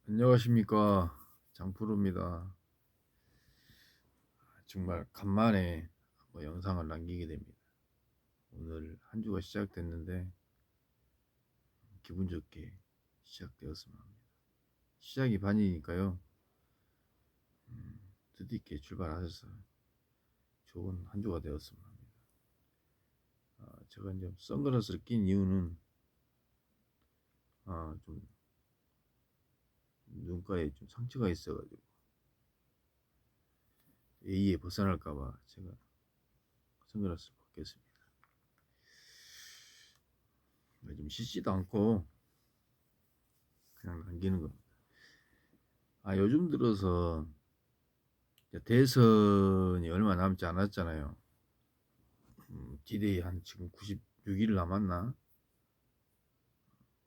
안녕하십니까, 장프로입니다. 정말 간만에 영상을 남기게 됩니다. 오늘 한 주가 시작됐는데 기분 좋게 시작되었으면 합니다. 시작이 반이니까요. 뜻있게 출발하셔서 좋은 한 주가 되었으면 합니다. 제가 이제 선글라스를 낀 이유는 좀 눈가에 좀 상처가 있어가지고 A에 벗어날까봐 제가 선글라스를 벗겼습니다. 좀 씻지도 않고 그냥 남기는 겁니다. 요즘 들어서 대선이 얼마 남지 않았잖아요. 디데이 한 지금 96일 남았나?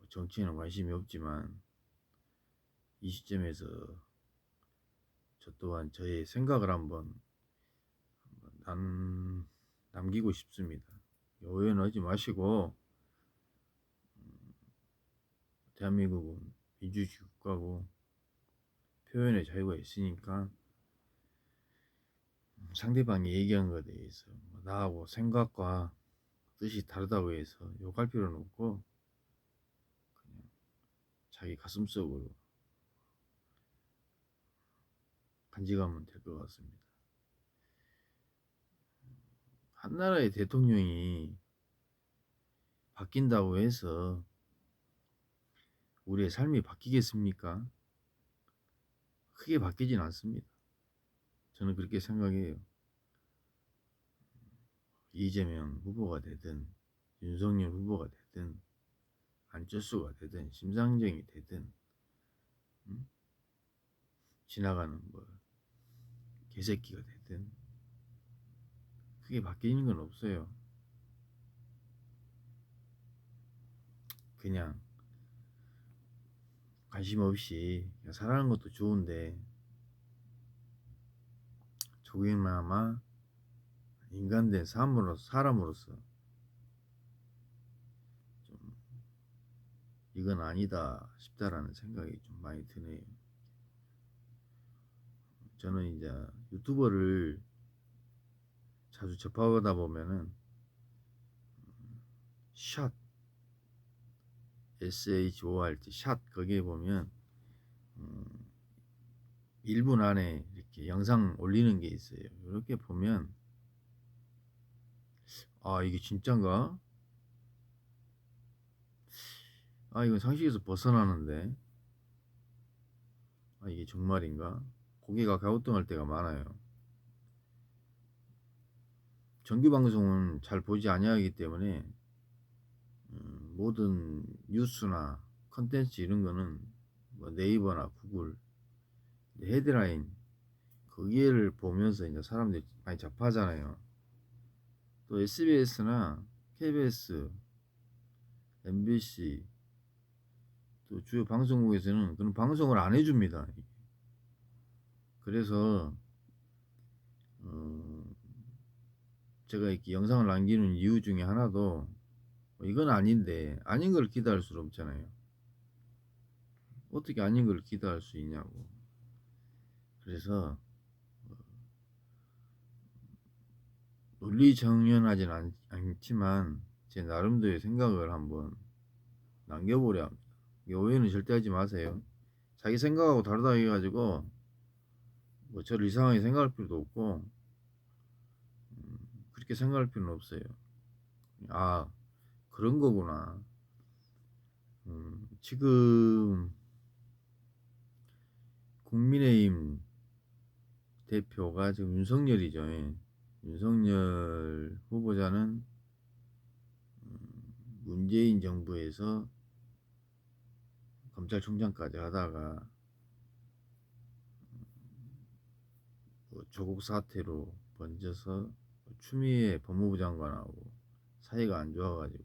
정치에는 관심이 없지만 이 시점에서 저 또한 저의 생각을 한번 남기고 싶습니다. 오해는 하지 마시고, 대한민국은 민주주의 국가고 표현의 자유가 있으니까 상대방이 얘기한 것에 대해서 나하고 생각과 뜻이 다르다고 해서 욕할 필요는 없고 그냥 자기 가슴속으로 간직하면 될 것 같습니다. 한 나라의 대통령이 바뀐다고 해서 우리의 삶이 바뀌겠습니까? 크게 바뀌진 않습니다. 저는 그렇게 생각해요. 이재명 후보가 되든 윤석열 후보가 되든 안철수가 되든 심상정이 되든 지나가는 개새끼가 되든 크게 바뀌는 건 없어요. 그냥 관심 없이 살아가는 것도 좋은데 조금이나마 인간된 사람으로서 좀 이건 아니다 싶다라는 생각이 좀 많이 드네요. 저는 이제 유튜버를 자주 접하다 보면은 샷 SHORT 샷 거기에 보면 1분 안에 이렇게 영상 올리는 게 있어요. 이렇게 보면 이게 진짠가? 이건 상식에서 벗어나는데 이게 정말인가? 고개가 갸우뚱할 때가 많아요. 정규 방송은 잘 보지 아니하기 때문에 모든 뉴스나 컨텐츠 이런 거는 네이버나 구글 헤드라인 거기를 보면서 이제 사람들이 많이 접하잖아요. 또 SBS나 KBS, MBC 또 주요 방송국에서는 그런 방송을 안 해줍니다. 그래서 제가 이렇게 영상을 남기는 이유 중에 하나도 이건 아닌데 아닌 걸 기대할 수 없잖아요. 어떻게 아닌 걸 기대할 수 있냐고. 그래서 논리정연하진 않지만 제 나름대로의 생각을 한번 남겨보려 합니다. 오해는 절대 하지 마세요. 자기 생각하고 다르다 해가지고 저를 이상하게 생각할 필요도 없고 그렇게 생각할 필요는 없어요. 그런 거구나. 지금 국민의힘 대표가 지금 윤석열이죠. 예. 윤석열 후보자는 문재인 정부에서 검찰총장까지 하다가 조국 사태로 번져서 추미애 법무부 장관하고 사이가 안 좋아가지고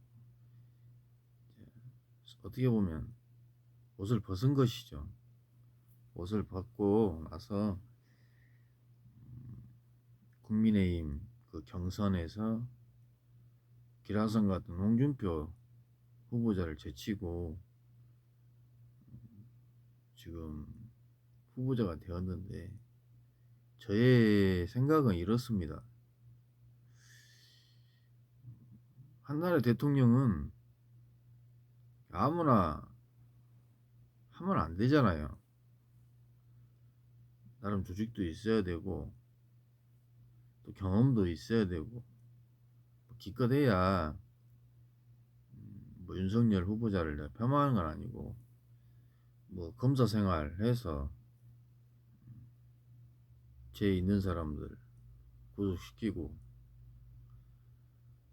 어떻게 보면 옷을 벗은 것이죠. 옷을 벗고 나서 국민의힘 그 경선에서 기라성 같은 홍준표 후보자를 제치고 지금 후보자가 되었는데 저의 생각은 이렇습니다. 한 나라의 대통령은 아무나 하면 안 되잖아요. 나름 조직도 있어야 되고 또 경험도 있어야 되고 기껏해야 뭐 윤석열 후보자를 내가 폄하하는 건 아니고 뭐 검사 생활해서 죄 있는 사람들 구속시키고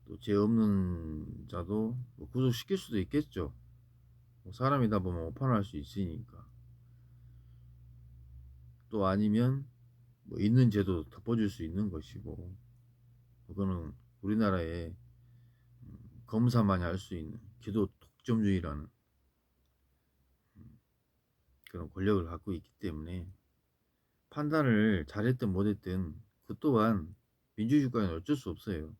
또 죄 없는 자도 뭐 구속시킬 수도 있겠죠. 뭐 사람이다 보면 오판할 수 있으니까. 또 아니면 뭐 있는 죄도 덮어줄 수 있는 것이고 그거는 우리나라의 검사만이 할 수 있는 기도 독점주의라는 그런 권력을 갖고 있기 때문에 판단을 잘했든 못했든 그 또한 민주주의 국가에는 어쩔 수 없어요.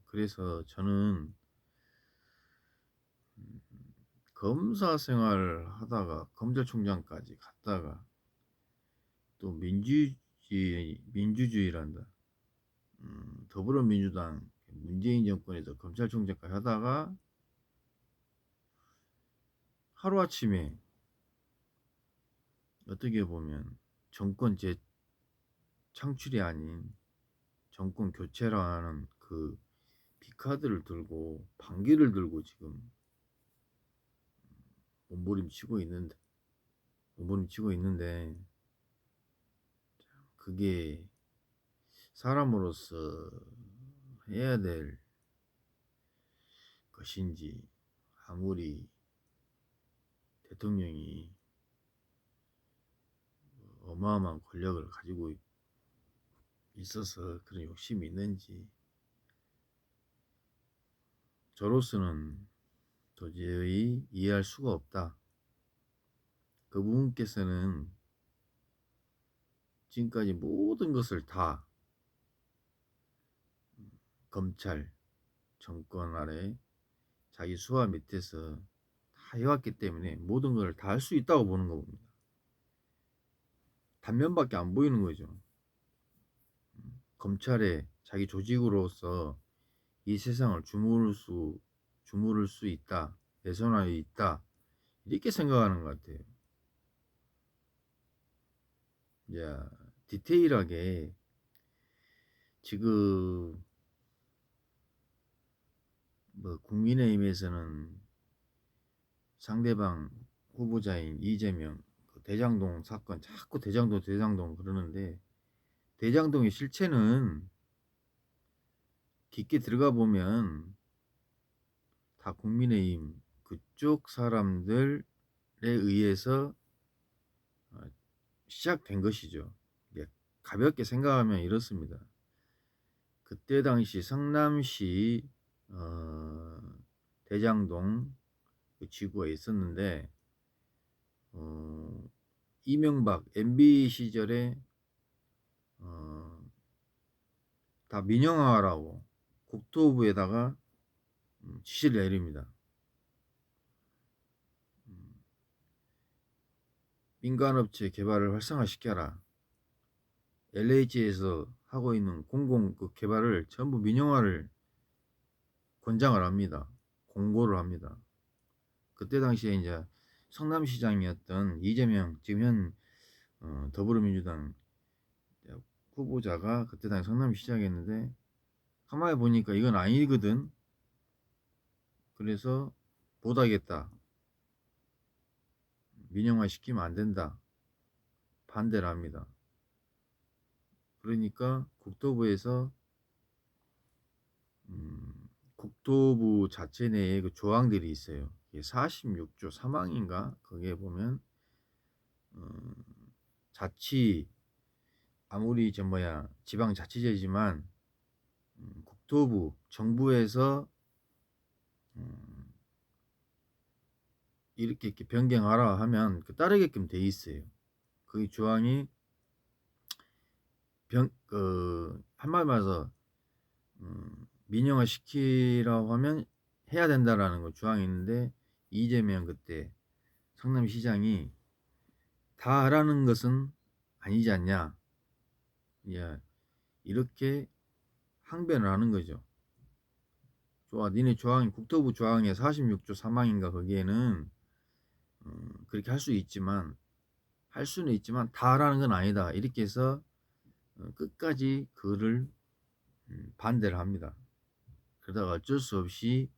그래서 저는 검사 생활 하다가 검찰총장까지 갔다가 또 민주주의란다. 더불어민주당 문재인 정권에서 검찰총장까지 하다가 하루아침에 어떻게 보면 정권 재창출이 아닌 정권 교체라는 그 비카드를 들고 반기를 들고 지금 몸부림치고 있는데 그게 사람으로서 해야 될 것인지 아무리 대통령이 어마어마한 권력을 가지고 있어서 그런 욕심이 있는지 저로서는 도저히 이해할 수가 없다. 그분께서는 지금까지 모든 것을 다 검찰 정권 아래 자기 수하 밑에서 다 해왔기 때문에 모든 걸 다 할 수 있다고 보는 겁니다. 단면밖에 안 보이는 거죠. 검찰에 자기 조직으로서 이 세상을 주무를 수 있다, 내선할 수 있다 이렇게 생각하는 것 같아요. 이제 디테일하게 지금 뭐 국민의힘에서는 상대방 후보자인 이재명 그 대장동 사건 자꾸 대장동 그러는데 대장동의 실체는 깊게 들어가 보면 다 국민의힘 그쪽 사람들에 의해서 시작된 것이죠. 가볍게 생각하면 이렇습니다. 그때 당시 성남시 대장동 그 지구가 있었는데 이명박 MB 시절에 다 민영화하라고 국토부에다가 지시를 내립니다. 민간업체 개발을 활성화시켜라. LH에서 하고 있는 공공 그 개발을 전부 민영화를 권장을 합니다. 공고를 합니다. 그때 당시에 이제 성남시장이었던 이재명 지금 현 더불어민주당 후보자가 그때 당시 성남시장이었는데 가만히 보니까 이건 아니거든. 그래서 못하겠다. 민영화 시키면 안 된다. 반대를 합니다. 그러니까 국토부에서 국토부 자체 내에 그 조항들이 있어요. 46조 3항인가 거기에 보면 자치 아무리 지방자치제지만 국토부 정부에서 이렇게 변경하라 하면 그 따르게끔 돼 있어요. 그 조항이 한마디로 말해서 민영화 시키라고 하면 해야 된다라는 거 조항이 있는데 이재명 그때 성남시장이 다 하라는 것은 아니지 않냐. 예, 이렇게 항변을 하는 거죠. 좋아, 니네 조항, 국토부 조항의 46조 3항인가 거기에는 그렇게 할 수 있지만, 할 수는 있지만 다 하라는 건 아니다. 이렇게 해서 끝까지 그를 반대를 합니다. 그러다가 어쩔 수 없이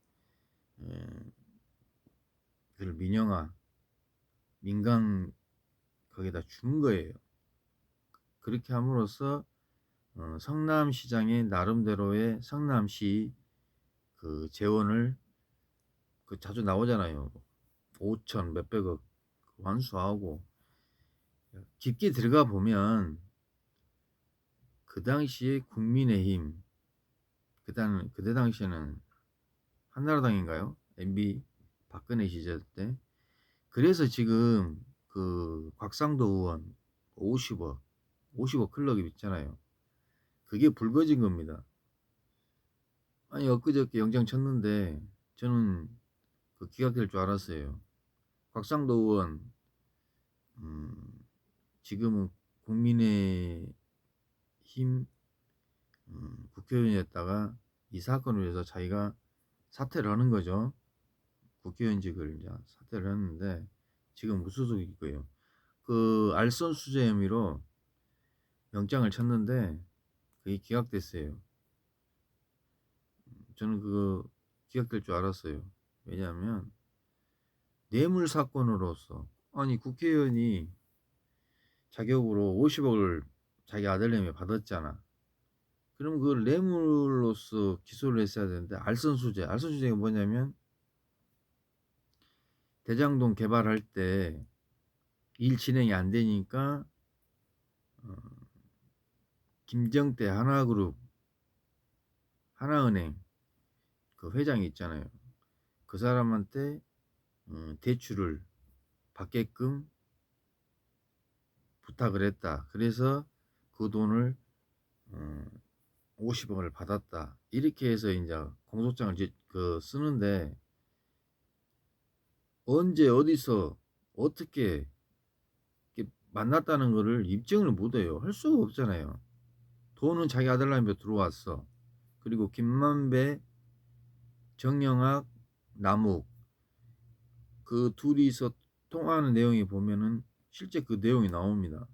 그를 민간 거기다 준 거예요. 그렇게 함으로써 성남시장의 나름대로의 성남시 그 재원을 그 자주 나오잖아요. 5천 몇백억 완수하고 깊게 들어가 보면 그 당시에 국민의힘 그때 당시에는 한나라당인가요? MB 박근혜 시절 때. 그래서 지금 그 곽상도 의원 50억 클럽이 있잖아요. 그게 불거진 겁니다. 아니 엊그저께 영장 쳤는데 저는 그 기각될 줄 알았어요. 곽상도 의원 지금은 국민의힘 국회의원이었다가 이 사건을 위해서 자기가 사퇴를 하는 거죠. 국회의원직을 이제 사퇴를 했는데 지금 무소속일 거예요. 그 알선수재 혐의로 영장을 쳤는데 그게 기각됐어요. 저는 그거 기각될 줄 알았어요. 왜냐하면 뇌물 사건으로서 아니 국회의원이 자격으로 50억을 자기 아들내미 받았잖아. 그럼 그걸 뇌물로서 기소를 했어야 되는데 알선수재가 뭐냐면 대장동 개발할 때 일 진행이 안 되니까 김정태 하나그룹 하나은행 그 회장이 있잖아요. 그 사람한테 대출을 받게끔 부탁을 했다. 그래서 그 돈을 50억을 받았다. 이렇게 해서 이제 공소장을 쓰는데 언제 어디서 어떻게 만났다는 거를 입증을 못해요. 할 수가 없잖아요. 돈은 자기 아들내미한테 들어왔어. 그리고 김만배, 정영학, 남욱 그 둘이서 통화하는 내용이 보면은 실제 그 내용이 나옵니다.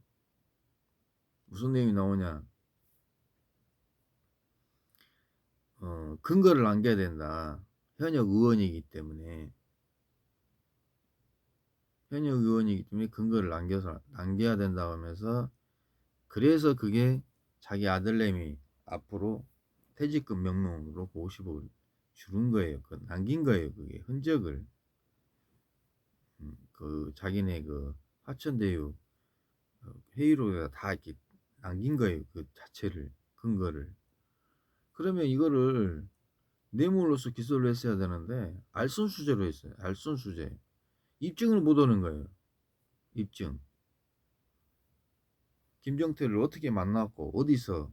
무슨 내용이 나오냐? 근거를 남겨야 된다. 현역 의원이기 때문에 근거를 남겨야 된다고 하면서 그래서 그게 자기 아들내미 앞으로 퇴직금 명목으로 50억을 주는 거예요. 남긴 거예요. 그게 흔적을 그 자기네 그 화천대유 회의록에 다 이렇게 남긴 거예요. 그 자체를 근거를. 그러면 이거를 뇌물로서 기소를 했어야 되는데 알선수재로 했어요. 알선수재. 입증을 못 하는 거예요. 입증. 김정태를 어떻게 만났고 어디서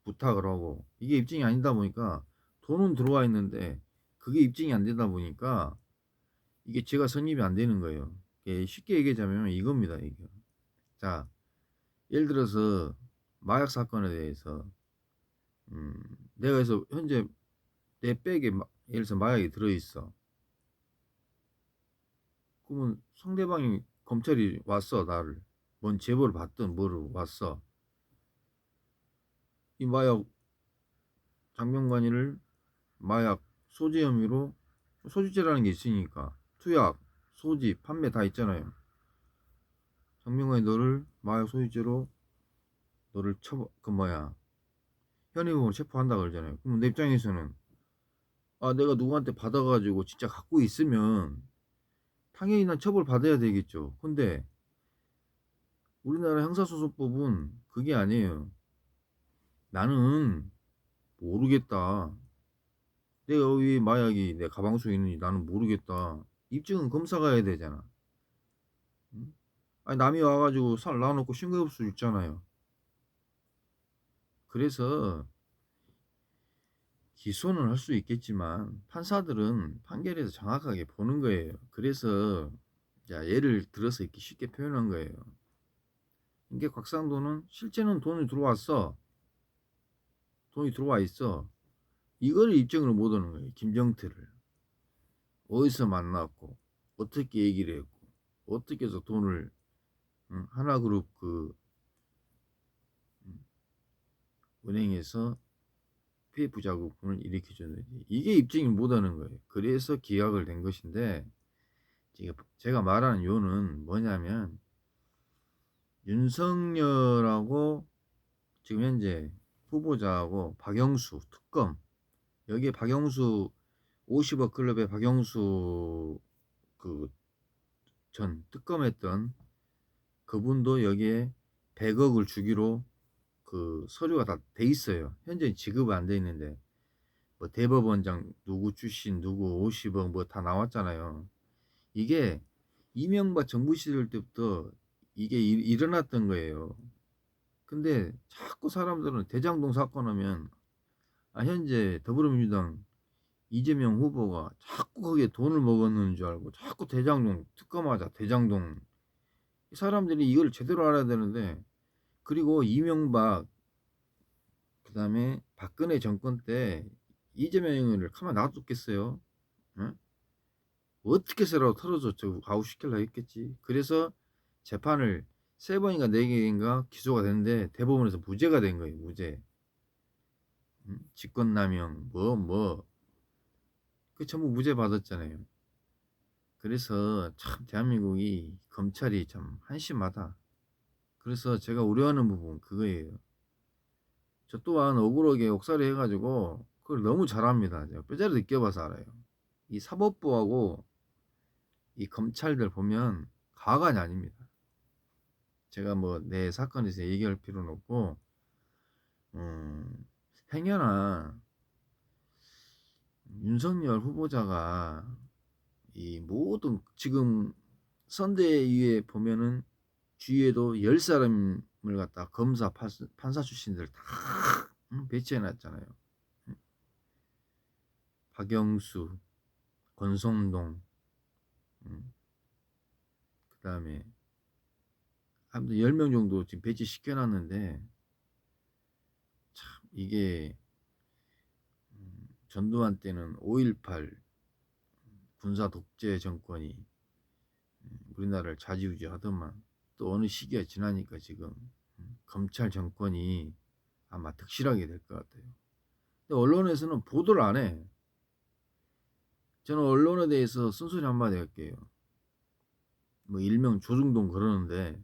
부탁을 하고 이게 입증이 아니다 보니까 돈은 들어와 있는데 그게 입증이 안 되다 보니까 이게 제가 성립이 안 되는 거예요. 쉽게 얘기하자면 이겁니다. 이게. 자, 예를 들어서 마약 사건에 대해서 내가 그래서 현재 내 백에 예를 들어서 마약이 들어있어. 그러면 상대방이 검찰이 왔어. 나를 뭔 제보를 받든 뭐를 왔어. 이 마약 장병관이를 마약 소지 혐의로 소지죄라는 게 있으니까 투약, 소지, 판매 다 있잖아요. 장병관이 너를 마약 소지죄로 너를 현행범으로 체포한다 그러잖아요. 그럼 내 입장에서는 내가 누구한테 받아가지고 진짜 갖고 있으면 당연히 난 처벌 받아야 되겠죠. 근데 우리나라 형사소송법은 그게 아니에요. 나는 모르겠다. 내가 왜 마약이 내 가방 속에 있는지 나는 모르겠다. 입증은 검사가 해야 되잖아. 응? 아니 남이 와가지고 살 놔놓고 신고할 수 있잖아요. 그래서 기소는 할 수 있겠지만 판사들은 판결에서 정확하게 보는 거예요. 그래서 자 예를 들어서 이렇게 쉽게 표현한 거예요. 이게 곽상도는 실제는 돈이 들어왔어. 돈이 들어와 있어. 이거를 입증을 못 하는 거예요. 김정태를. 어디서 만났고, 어떻게 얘기를 했고, 어떻게 해서 돈을, 하나그룹 음, 은행에서 PF 자금을 일으켜줬는지 이게 입증이 못하는 거예요. 그래서 기각을 된 것인데 제가 말하는 요는 뭐냐면 윤석열하고 지금 현재 후보자하고 박영수 특검 여기에 박영수 50억 클럽의 박영수 그 전 특검했던 그분도 여기에 100억을 주기로 그 서류가 다 돼 있어요. 현재 지급은 안 돼 있는데 뭐 대법원장 누구 출신 누구 50억 뭐 다 나왔잖아요. 이게 이명박 정부 시절 때부터 이게 일어났던 거예요. 근데 자꾸 사람들은 대장동 사건 하면 현재 더불어민주당 이재명 후보가 자꾸 거기에 돈을 먹었는 줄 알고 자꾸 대장동 특검하자 대장동 사람들이 이걸 제대로 알아야 되는데 그리고 이명박 그다음에 박근혜 정권 때 이재명을 가만 놔뒀겠어요? 응? 어떻게 해서라도 털어줬죠. 아웃시키려고 했겠지. 그래서 재판을 3번인가 4개인가 기소가 됐는데 대법원에서 무죄가 된 거예요. 무죄. 직권남용 그 전부 무죄 받았잖아요. 그래서 참 대한민국이 검찰이 참 한심하다. 그래서 제가 우려하는 부분 그거예요. 저 또한 억울하게 욕설을 해가지고 그걸 너무 잘합니다. 제가 뼈저리 느껴봐서 알아요. 이 사법부하고 이 검찰들 보면 가관이 아닙니다. 제가 뭐 내 사건에서 얘기할 필요는 없고 행여나 윤석열 후보자가 이 모든 지금 선대위에 보면은 주위에도 10사람을 갖다 검사 판사 출신들 다 배치해 놨잖아요. 박영수, 권성동, 그 다음에 아무튼 10명 정도 지금 배치시켜 놨는데 참 이게 전두환 때는 5.18 군사 독재 정권이 우리나라를 좌지우지하더만 또 어느 시기가 지나니까 지금 검찰 정권이 아마 득실하게 될 것 같아요. 근데 언론에서는 보도를 안 해. 저는 언론에 대해서 쓴소리 한마디 할게요. 뭐 일명 조중동 그러는데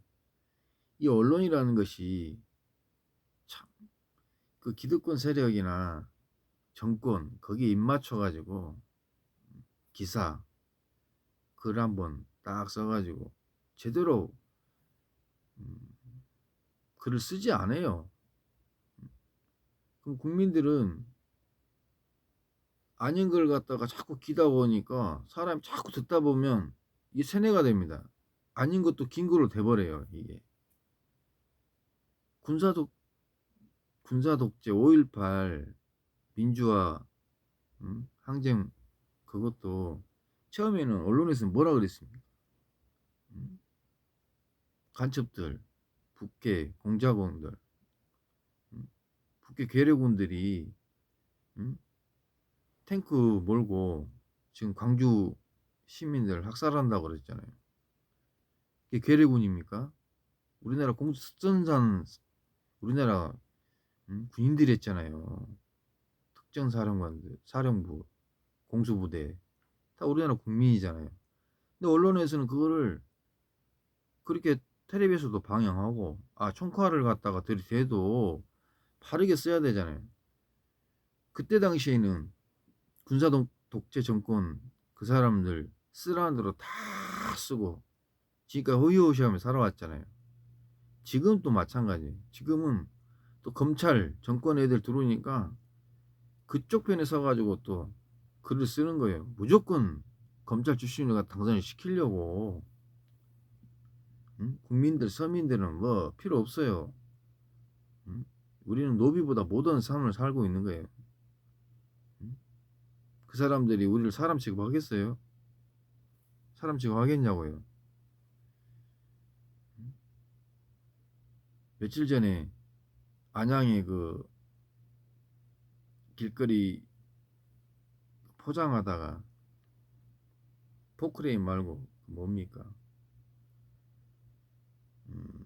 이 언론이라는 것이 참 그 기득권 세력이나 정권 거기에 입맞춰 가지고 기사 글 한번 딱 써가지고 제대로 글을 쓰지 않아요. 그럼 국민들은 아닌 걸 갖다가 자꾸 기다 보니까 사람이 자꾸 듣다 보면 이게 세뇌가 됩니다. 아닌 것도 긴 걸로 돼버려요. 이게 군사독 군사독재 5.18 민주화 항쟁 그것도 처음에는 언론에서는 뭐라 그랬습니까? 간첩들, 북괴 공작원들, 북괴 괴뢰군들이 탱크 몰고 지금 광주 시민들 학살한다고 그랬잖아요. 이게 괴뢰군입니까? 우리나라 공수전산 우리나라 군인들이 했잖아요. 특전사령관들, 사령부, 공수부대 다 우리나라 국민이잖아요. 근데 언론에서는 그거를 그렇게 텔레비에서도 방영하고 총칼을 갖다가 들이대도 바르게 써야 되잖아요. 그때 당시에는 군사 독재 정권 그 사람들 쓰라는 대로 다 쓰고 지금까지 호의호식하며 살아왔잖아요. 지금 또 마찬가지예요. 지금은 또 검찰 정권 애들 들어오니까 그쪽 편에 서가지고 또 글을 쓰는 거예요. 무조건 검찰 출신을 당선을 시키려고. 국민들 서민들은 뭐 필요 없어요. 우리는 노비보다 못한 삶을 살고 있는 거예요. 그 사람들이 우리를 사람 취급하겠어요? 사람 취급하겠냐고요. 며칠 전에 안양에 그 길거리 포장하다가 포크레인 말고 뭡니까? 음,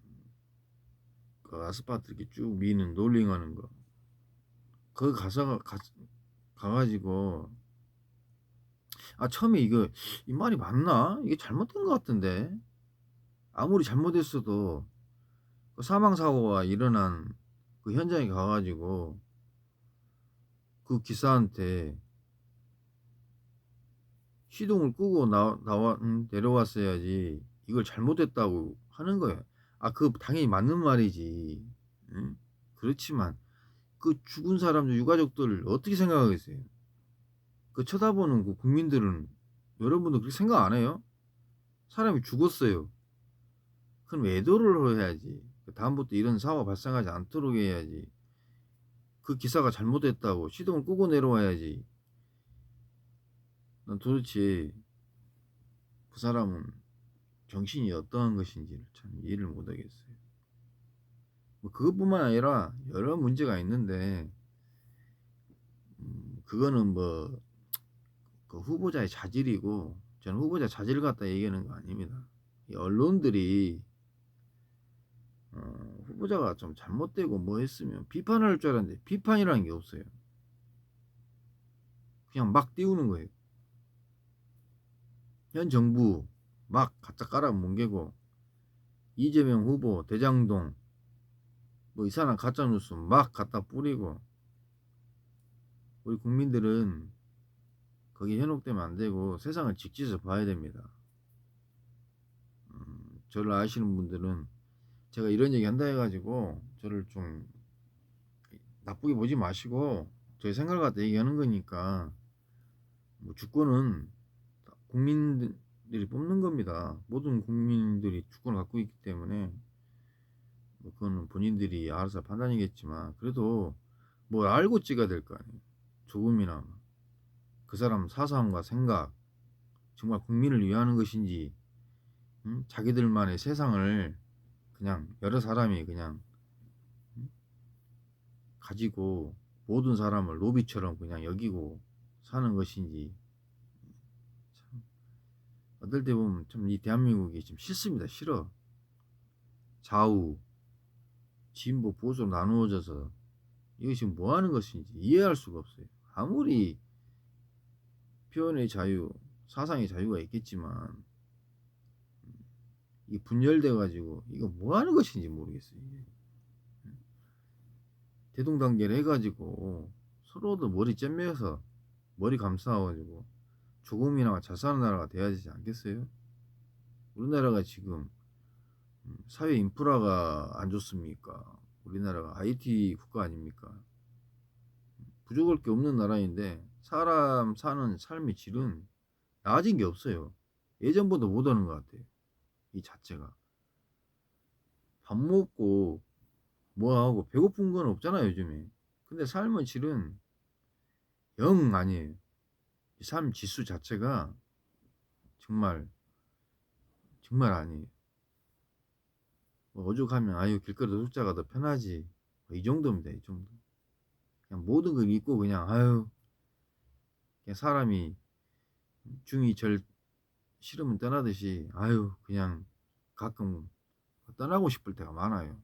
그 아스팔트 이렇게 쭉 미는 롤링 하는 거. 그 가가지고, 아, 처음에 이 말이 맞나? 이게 잘못된 것 같은데. 아무리 잘못했어도 그 사망사고가 일어난 그 현장에 가가지고 그 기사한테 시동을 끄고 내려왔어야지 이걸 잘못했다고 하는 거예요. 아, 그 당연히 맞는 말이지. 응? 그렇지만 그 죽은 사람들 유가족들 어떻게 생각하겠어요? 그 쳐다보는 그 국민들은 여러분도 그렇게 생각 안 해요? 사람이 죽었어요. 그럼 애도를 해야지. 다음부터 이런 사고가 발생하지 않도록 해야지. 그 기사가 잘못했다고 시동을 끄고 내려와야지. 난 도대체 그 사람은 정신이 어떠한 것인지를 참 이해를 못하겠어요. 뭐 그것뿐만 아니라 여러 문제가 있는데, 그거는 뭐 그 후보자의 자질이고, 저는 후보자 자질을 갖다 얘기하는 거 아닙니다. 이 언론들이 후보자가 좀 잘못되고 뭐 했으면 비판할 줄 알았는데 비판이라는 게 없어요. 그냥 막 띄우는 거예요. 현 정부 막 갖다 깔아 뭉개고, 이재명 후보 대장동 뭐 이 사람 가짜뉴스 막 갖다 뿌리고, 우리 국민들은 거기 현혹되면 안 되고 세상을 직지에서 봐야 됩니다. 저를 아시는 분들은 제가 이런 얘기 한다 해가지고 저를 좀 나쁘게 보지 마시고, 제 생각을 갖다 얘기하는 거니까. 뭐 주권은 국민들이 뽑는 겁니다. 모든 국민들이 주권을 갖고 있기 때문에 뭐 그거는 본인들이 알아서 판단이겠지만, 그래도 뭘 알고 찍어야 될 거 아니에요. 조금이나마 그 사람 사상과 생각, 정말 국민을 위하는 것인지, 자기들만의 세상을 그냥 여러 사람이 그냥 가지고 모든 사람을 노비처럼 그냥 여기고 사는 것인지. 참, 어떨 때 보면 참 이 대한민국이 좀 싫습니다. 싫어. 좌우 진보 보수로 나누어져서 이것이 뭐 하는 것인지 이해할 수가 없어요. 아무리 표현의 자유, 사상의 자유가 있겠지만 이게 분열돼 가지고 이거 뭐 하는 것인지 모르겠어요. 이게. 대동단계를 해가지고 서로도 머리 잼매서 머리 감싸가지고 조금이나마 잘 사는 나라가 돼야 되지 않겠어요? 우리나라가 지금 사회 인프라가 안 좋습니까? 우리나라가 IT 국가 아닙니까? 부족할 게 없는 나라인데 사람 사는 삶의 질은 나아진 게 없어요. 예전보다 못하는 것 같아요. 이 자체가. 밥 먹고 뭐 하고 배고픈 건 없잖아요, 요즘에. 근데 삶의 질은 영 아니에요. 이 삶 지수 자체가 정말 정말 아니에요. 뭐 오죽하면 아유 길거리 노숙자가 더 편하지. 뭐이 정도입니다. 이 정도. 그냥 모든 걸 잊고 그냥 아유 그냥 사람이 중이 절 싫으면 떠나듯이 아유 그냥 가끔 떠나고 싶을 때가 많아요.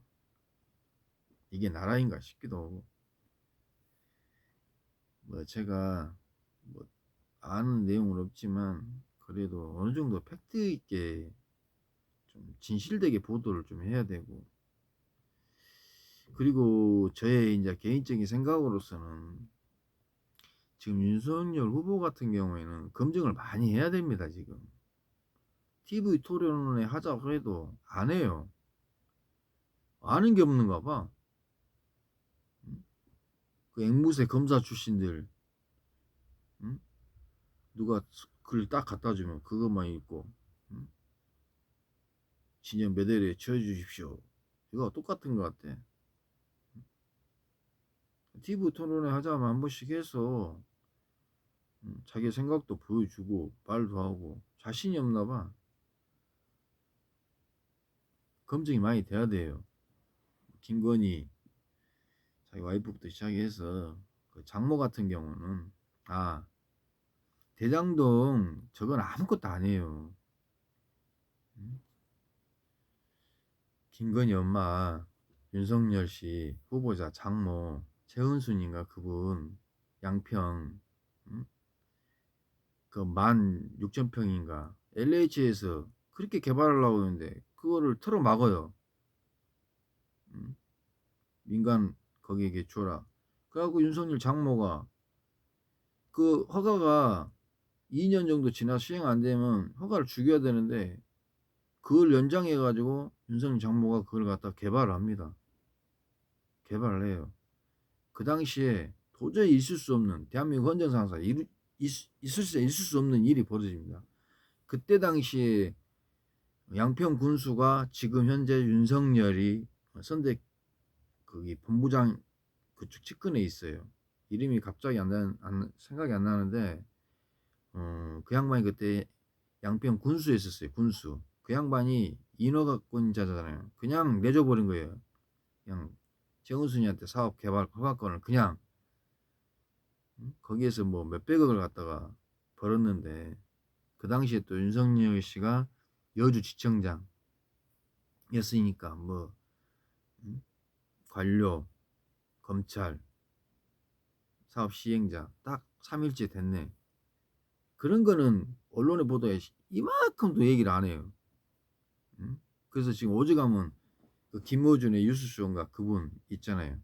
이게 나라인가 싶기도 하고. 뭐 제가 뭐 아는 내용은 없지만 그래도 어느 정도 팩트 있게 좀 진실되게 보도를 좀 해야 되고, 그리고 저의 이제 개인적인 생각으로서는 지금 윤석열 후보 같은 경우에는 검증을 많이 해야 됩니다. 지금 TV 토론회 하자고 해도 안 해요. 아는 게 없는가 봐. 그 앵무새 검사 출신들, 응? 누가 글 딱 갖다 주면 그것만 읽고, 응? 진영 메달에 채워주십시오. 이거 똑같은 것 같아. TV 토론회 하자면 한 번씩 해서 자기 생각도 보여주고 말도 하고 자신이 없나 봐. 검증이 많이 돼야 돼요. 김건희 자기 와이프부터 시작해서 그 장모 같은 경우는 대장동 저건 아무것도 아니에요. 김건희 엄마 윤석열 씨 후보자 장모 최은순인가 그분 양평 그 16,000평인가 LH에서 그렇게 개발하려고 하는데 그거를 틀어 막아요. 민간 거기에게 줘라. 그래갖고 윤석열 장모가 그 허가가 2년 정도 지나 시행 안 되면 허가를 죽여야 되는데 그걸 연장해 가지고 윤석열 장모가 그걸 갖다 개발을 합니다. 개발을 해요. 그 당시에 도저히 있을 수 없는 대한민국 헌정사상사 있을 수 없는 일이 벌어집니다. 그때 당시에 양평 군수가 지금 현재 윤석열이 선대 거기 본부장 그쪽 측근에 있어요. 이름이 갑자기 생각이 안 나는데 그 양반이 그때 양평 군수에 있었어요. 군수. 그 양반이 인허가권자잖아요. 그냥 내줘버린 거예요. 그냥 최은순이한테 사업 개발 허가권을 그냥 거기에서 뭐 몇백억을 갖다가 벌었는데 그 당시에 또 윤석열 씨가 여주지청장이었으니까 뭐 관료, 검찰, 사업 시행자 딱 3일째 됐네. 그런 거는 언론의 보도에 이만큼도 얘기를 안 해요. 그래서 지금 오죽하면 그 김어준의 유수수인가 그분 있잖아요.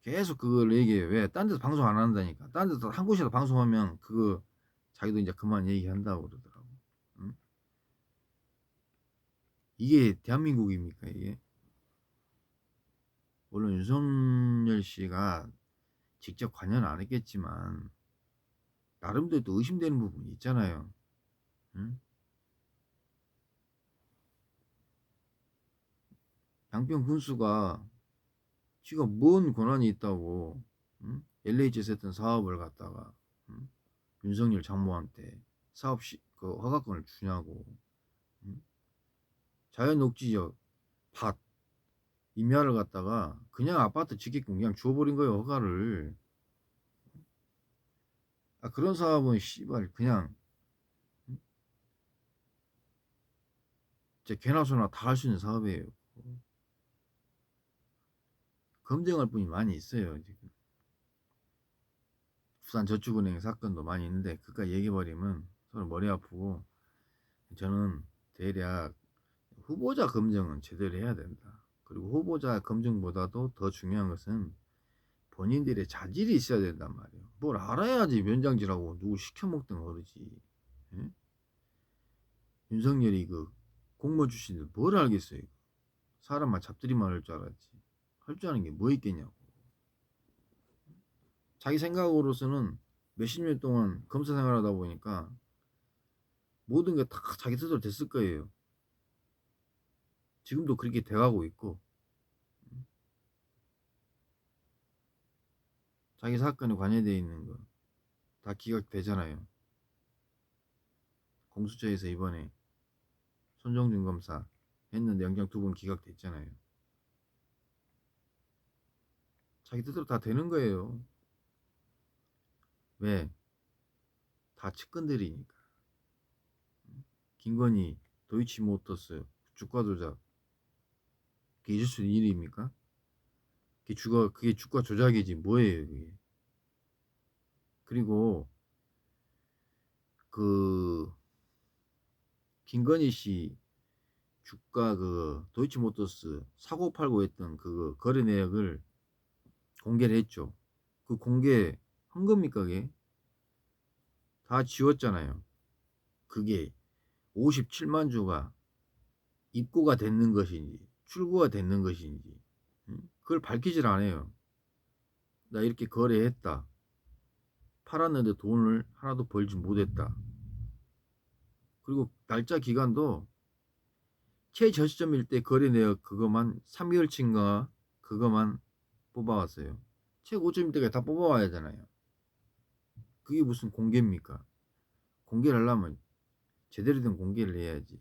계속 그걸 얘기해요. 왜? 딴 데서 방송 안 한다니까. 딴 데서 한 곳에서 방송하면 그거 자기도 이제 그만 얘기한다고 그러더라고. 이게 대한민국입니까 이게? 물론 윤석열 씨가 직접 관여는 안 했겠지만 나름대로 또 의심되는 부분이 있잖아요. 응? 양평 군수가 지가 뭔 권한이 있다고 LH에서 했던 사업을 갖다가 윤석열 장모한테 그 허가권을 주냐고. 자연 녹지역 밭 임야를 갖다가 그냥 아파트 짓게끔 그냥 주워버린 거예요. 허가를. 그런 사업은 씨발 그냥 개나 소나 다 할 수 있는 사업이에요. 검증할 분이 많이 있어요. 지금 부산저축은행 사건도 많이 있는데 그까지 얘기해버리면 서로 머리 아프고, 저는 대략 후보자 검증은 제대로 해야 된다. 그리고 후보자 검증보다도 더 중요한 것은 본인들의 자질이 있어야 된단 말이에요. 뭘 알아야지 면장질하고 누구 시켜먹든 그러지. 예? 윤석열이 그 공무원 출신들 뭘 알겠어요. 사람만 잡들이만 할 줄 알았지. 할 줄 아는 게 뭐 있겠냐고. 자기 생각으로서는 몇십 년 동안 검사 생활하다 보니까 모든 게 다 자기 뜻대로 됐을 거예요. 지금도 그렇게 돼가고 있고, 자기 사건에 관여되어 있는 거 다 기각되잖아요. 공수처에서 이번에 손정준 검사 했는데 영장 2번 기각됐잖아요. 자기 뜻대로 다 되는 거예요. 왜? 다 측근들이니까. 김건희, 도이치모터스 주가 조작, 그게 있을 수 있는 일입니까? 그게 주가 조작이지 뭐예요 그게. 그리고 그 김건희 씨 주가 그 도이치모터스 사고 팔고 했던 그 거래 내역을 공개를 했죠. 그 공개 한 겁니까 그게? 다 지웠잖아요. 그게 57만 주가 입고가 됐는 것인지 출고가 됐는 것인지 그걸 밝히질 않아요. 나 이렇게 거래했다. 팔았는데 돈을 하나도 벌지 못했다. 그리고 날짜 기간도 최저시점일 때 거래 내역 그거만 3개월치인가 그거만 뽑아왔어요. 최고점일 때까지 다 뽑아와야 하잖아요. 그게 무슨 공개입니까? 공개를 하려면 제대로 된 공개를 해야지.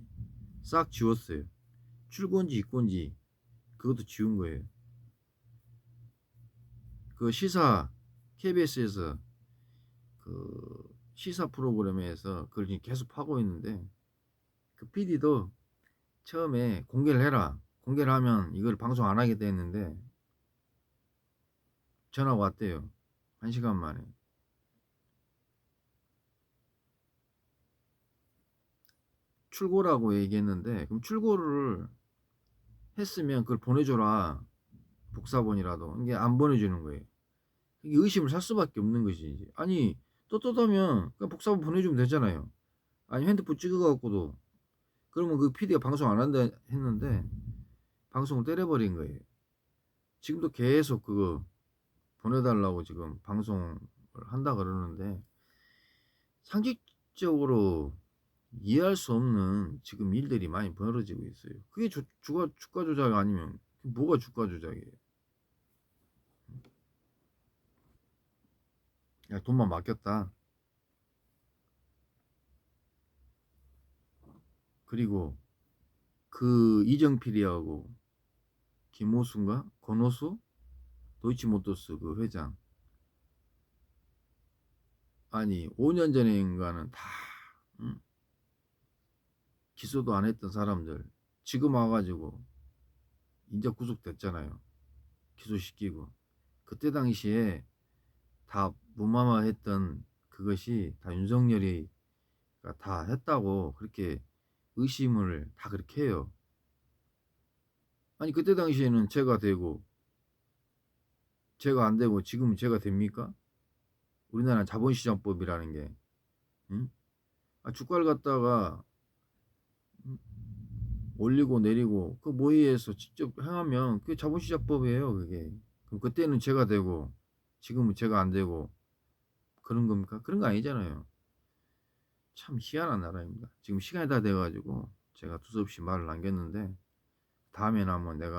싹 지웠어요. 출고인지 입고인지 그것도 지운 거예요. 그 시사 KBS에서 그 시사 프로그램에서 그걸 지금 계속 하고 있는데 그 PD도 처음에 공개를 해라. 공개를 하면 이걸 방송 안 하겠다 했는데 전화가 왔대요. 1시간 만에. 출고라고 얘기했는데 그럼 출고를 했으면 그걸 보내줘라. 복사본이라도. 이게 안 보내주는 거예요. 이게 의심을 살 수밖에 없는 것이지. 아니 떳떳하면 그냥 복사본 보내주면 되잖아요. 아니 핸드폰 찍어갖고도 그러면 그 PD가 방송 안 한다 했는데 방송을 때려버린 거예요. 지금도 계속 그거 보내달라고 지금 방송을 한다 그러는데 상식적으로 이해할 수 없는 지금 일들이 많이 벌어지고 있어요. 그게 주가 조작 아니면 뭐가 주가 조작이에요? 야, 돈만 맡겼다. 그리고 그 이정필이하고 김호수인가? 권호수? 도이치모터스 그 회장. 아니 5년 전인가는 다 응? 기소도 안 했던 사람들 지금 와가지고 인적 구속됐잖아요. 기소시키고 그때 당시에 다 무마마했던 그것이 다 윤석열이 다 했다고 그렇게 의심을 다 그렇게 해요. 아니 그때 당시에는 제가 되고 제가 안 되고 지금은 제가 됩니까? 우리나라 자본시장법이라는 게 응? 주가를 갖다가 올리고 내리고 그 모의에서 직접 행하면 그게 자본시장법이에요. 그게 그럼 그때는 제가 되고 지금은 제가 안 되고 그런 겁니까? 그런 거 아니잖아요. 참 희한한 나라입니다. 지금 시간이 다 돼가지고 제가 두서없이 말을 남겼는데 다음에는 한번 내가